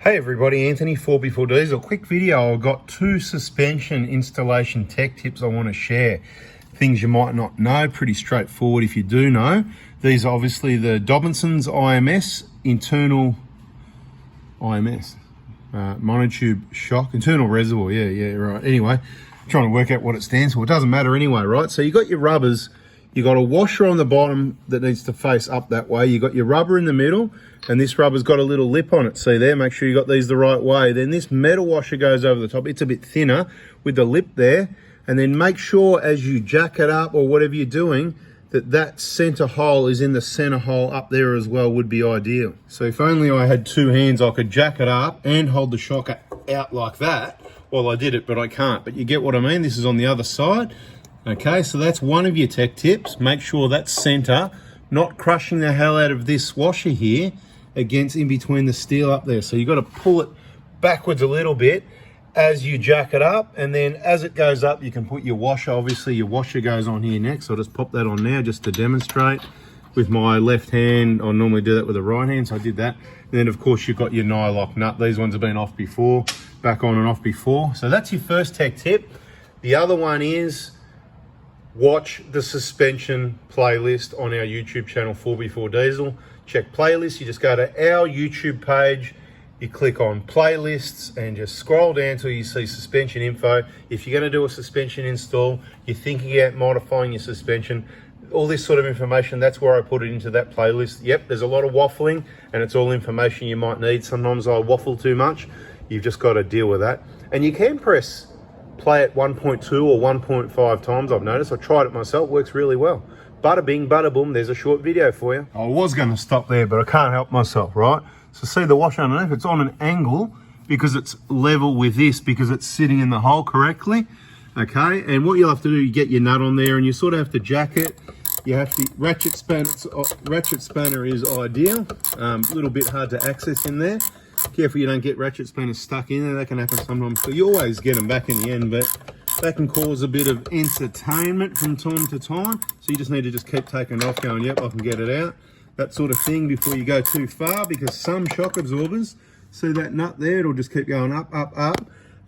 Hey everybody, Anthony 4B4 Diesel. Quick video. I've got 2 suspension installation tech tips I want to share. Things you might not know, pretty straightforward if you do know. These are obviously the Dobinson's IMS, internal IMS, monotube shock, internal reservoir, yeah, right. Anyway, trying to work out what it stands for. It doesn't matter anyway, right? So you got your rubbers, you got a washer on the bottom that needs to face up that way. You got your rubber in the middle, and this rubber's got a little lip on it. See there? Make sure you got these the right way. Then this metal washer goes over the top. It's a bit thinner with the lip there. And then make sure as you jack it up or whatever you're doing, that center hole is in the center hole up there as well would be ideal. So if only I had 2 hands, I could jack it up and hold the shock out like that. Well, I did it, but I can't. But you get what I mean? This is on the other side. Okay, so that's one of your tech tips. Make sure that's center, not crushing the hell out of this washer here against in between the steel up there. So you got to pull it backwards a little bit as you jack it up, and then as it goes up, you can put your washer. Obviously, your washer goes on here next. I'll just pop that on now just to demonstrate with my left hand. I normally do that with the right hand, so I did that. And then, of course, you've got your nylock nut. These ones have been off before, back on and off before. So that's your first tech tip. The other one is watch the suspension playlist on our YouTube channel, 4B4 Diesel. Check playlists. You just go to our YouTube page, you click on playlists and just scroll down till you see suspension info. If you're going to do a suspension install, you're thinking about modifying your suspension, all this sort of information, that's where I put it into that playlist. Yep, there's a lot of waffling and it's all information you might need. Sometimes I waffle too much. You've just got to deal with that. And you can press play at 1.2 or 1.5 times, I've noticed. I tried it myself, works really well. Bada bing, bada boom, there's a short video for you. I was going to stop there, but I can't help myself, right? So see the washer underneath, it's on an angle because it's level with this, because it's sitting in the hole correctly. Okay, and what you'll have to do, you get your nut on there and you sort of have to jack it. You have to, ratchet spanner is ideal. A little bit hard to access in there. Careful you don't get ratchet spanners stuck in there, that can happen sometimes. So you always get them back in the end, but that can cause a bit of entertainment from time to time. So you just need to just keep taking it off, going, yep, I can get it out. That sort of thing before you go too far, because some shock absorbers, see that nut there, it'll just keep going up,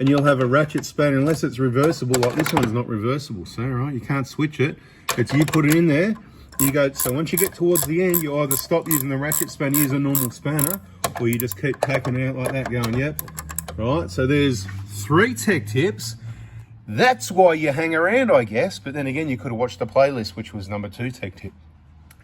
and you'll have a ratchet spanner, unless it's reversible, like this one's not reversible, so right, you can't switch it. It's you put it in there, you go, so once you get towards the end, you either stop using the ratchet spanner, use a normal spanner, or you just keep taking it out like that, going, yep. Right, so there's 3 tech tips. That's why you hang around, I guess, but then again, you could have watched the playlist, which was number 2 tech tip.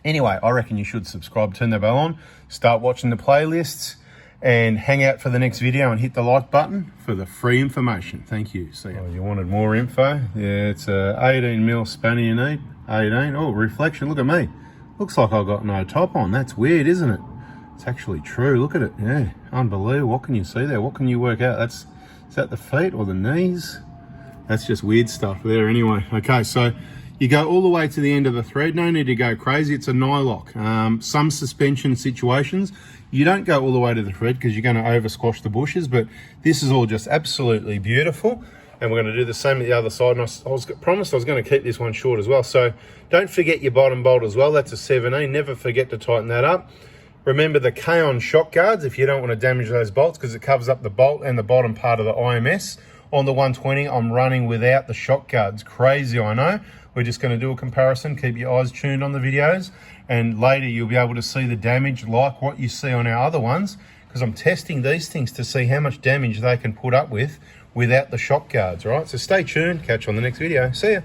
Anyway, I reckon you should subscribe, turn the bell on, start watching the playlists, and hang out for the next video and hit the like button for the free information. Thank you. See ya. Oh, you wanted more info? Yeah, it's a 18mm spanner you need. 18. Oh, reflection. Look at me. Looks like I've got no top on. That's weird, isn't it? It's actually true. Look at it. Yeah, unbelievable. What can you see there? What can you work out? Is that the feet or the knees? That's just weird stuff there anyway. Okay, so you go all the way to the end of the thread. No need to go crazy. It's a nylock. Some suspension situations, you don't go all the way to the thread because you're going to over squash the bushes, but this is all just absolutely beautiful. And we're going to do the same at the other side. And I was promised I was going to keep this one short as well. So don't forget your bottom bolt as well. That's a 17. Never forget to tighten that up. Remember the K-on shock guards if you don't want to damage those bolts, because it covers up the bolt and the bottom part of the IMS. On the 120, I'm running without the shock guards. Crazy, I know. We're just going to do a comparison. Keep your eyes tuned on the videos, and later you'll be able to see the damage like what you see on our other ones, because I'm testing these things to see how much damage they can put up with without the shock guards, right? So stay tuned. Catch you on the next video. See ya.